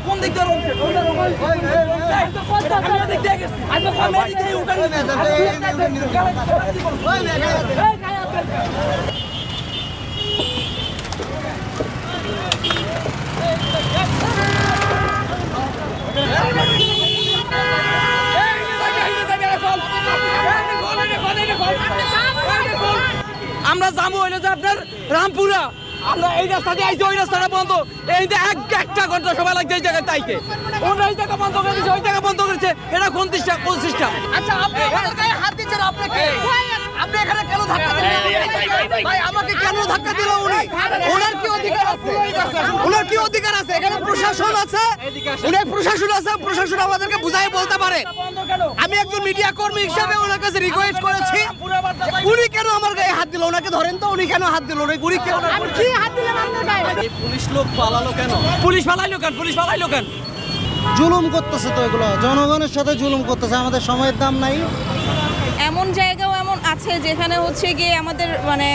কোন দিক আমরা যাবো হইলো যে আপনার রামপুরা, আমরা এই রাস্তা দিয়ে আইছি, ওই রাস্তাটা বন্ধ, এই যে একটা ঘন্টা সময় লাগছে এই জায়গায় তাইতে। ওরা এই জায়গা বন্ধ করে দিচ্ছে, ওই জায়গা বন্ধ করেছে, এটা কোন সিস্টেম? আচ্ছা, আপনি আমাদের গায়ে হাত দিচ্ছেন, আপনি এখানে কেন ধাক্কা দিলেন? ভাই আমাকে কেন ধাক্কা দিল উনি? ওনার কি অধিকার আছে? ওনার কি অধিকার আছে? এখানে প্রশাসন আছে, উনি প্রশাসন আছে, প্রশাসন আমাদেরকে বুঝাই বলতে পারে। আমি একজন মিডিয়া কর্মী হিসেবে ওনার কাছে রিকোয়েস্ট করেছি, উনি কেন আমার গায়ে হাত দিল? ওনাকে ধরেন তো, উনি কেন হাত দিল? উনি কেন কি হাত দিলেন আপনার গায়ে? পুলিশ লোক পালালো কেন? পুলিশ পালাইলো কেন? জুলুম করতেছে তো, এগুলো জনগণের সাথে জুলুম করতেছে। আমাদের সময়ের দাম নাই। এমন জায়গাও এমন আছে যেখানে হচ্ছে গিয়ে আমাদের মানে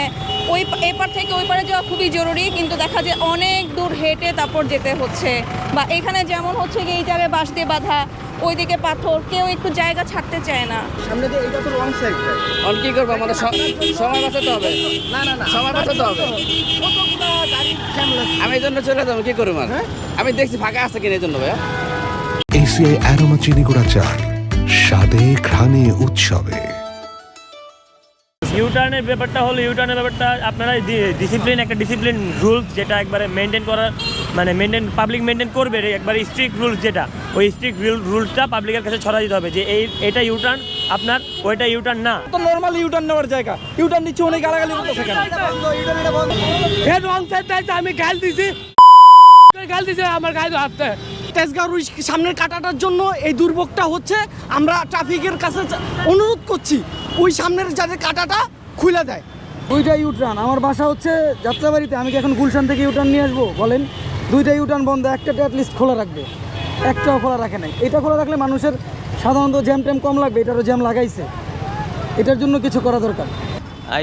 ওই এপার থেকে ওই পারে যাওয়া খুবই জরুরি, কিন্তু দেখা যায় অনেক দূর হেঁটে তারপর যেতে হচ্ছে। বা এখানে যেমন হচ্ছে গিয়ে এই জায়গায় বাঁশ দিয়ে বাঁধা, ওইদিকে পাথর, কেউ একটু জায়গা ছাড়তে চায় না। সামনে দিয়ে এটা তো রং সাইড। অন কি করবো, আমাদের সময় বাঁচাতে হবে। না সময় বাঁচাতে হবে। আমি এই জন্য চলে যাবো, কি করবো? আমি দেখছি ফাঁকা আছে কিনা, এই জন্য ভাইয়া। এসিআই অ্যারোমা চিনি গুঁড়া চা, স্বাদে ঘ্রাণে উৎসবে। ইউটার্নের ব্যাপারটা আপনারা একটা ডিসিপ্লিন রুলস যেটা একবারে মেনটেন করার, মানে পাবলিক মেনটেন করবে, একবারে স্ট্রিক্ট রুলস, যেটা ওই স্ট্রিক্ট রুলসটা পাবলিকের কাছে ছড়া দিতে হবে যে এটা ইউটার্ন আপনার, ওইটা ইউটার্ন না। তো নরমাল ইউটার্ন নেওয়ার জায়গা, ইউটার্ন নিচ্ছে, অনেক গালাগালি করতেছে কেন? আমি গাল দিছি আমার গায়ে হাতে। তেজগাঁও সামনের কাটাটার জন্য এই দুর্ভোগটা হচ্ছে। আমরা ট্রাফিকের কাছে অনুরোধ করছি ওই সামনের যাদের কাটাটা খুলে দেয়। দুইটা ইউটার্ন, আমার বাসা হচ্ছে যাত্রাবাড়িতে, আমি কি এখন গুলশান থেকে ইউটার্ন নিয়ে আসবো বলেন? দুইটা ইউটার্ন বন্ধ, একটা অ্যাটলিস্ট খোলা রাখবে, একটাও খোলা রাখে নাই। এটা খোলা রাখলে মানুষের সাধারণত জ্যাম ট্যাম কম লাগবে, এটারও জ্যাম লাগাইছে, এটার জন্য কিছু করা দরকার।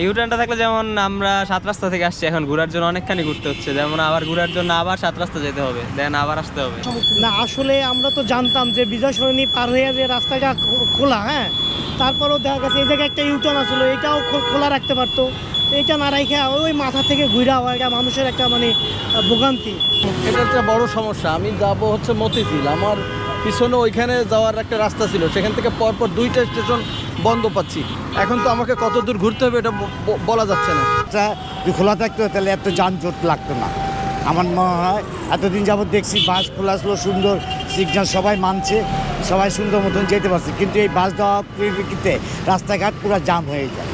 ইউটার্নটা থাকলে, যেমন আমরা 7 রাস্তা থেকে আসছি, এখন ঘোরার জন্য অনেকখানি ঘুরতে হচ্ছে, যেমন আবার ঘোরার জন্য আবার 7 রাস্তা যেতে হবে, দেন আবার আসতে হবে। না, আসলে আমরা তো জানতাম যে বিজয় সরণি পার হয়ে যে রাস্তাটা খোলা, হ্যাঁ, তারপরেও দেখা গেছে এই জায়গায় একটা ইউটার্ন আসলো, এটাও খোলা রাখতে পারতো। এটা না রাখে ওই মাথা থেকে ঘুরা হওয়া, এটা মানুষের একটা মানে ভোগান্তি। এটা একটা বড় সমস্যা। আমি যাবো হচ্ছে মতিঝিল, আমার পিছনে ওইখানে যাওয়ার একটা রাস্তা ছিল, সেখান থেকে পরপর 2টা স্টেশন বন্ধ পাচ্ছি। এখন তো আমাকে কত দূর ঘুরতে হবে এটা বলা যাচ্ছে না। যদি খোলা থাকতো তাহলে এত যানজট লাগতো না। আমার মনে হয় এতদিন যাবত দেখছি বাস খোলা আসলো, সুন্দর সিগন্যাল সবাই মানছে, সবাই সুন্দর মতন যেতে পারছে, কিন্তু এই বাস দেওয়ার পরিপ্রেক্ষিতে রাস্তাঘাট পুরো জাম হয়ে যায়।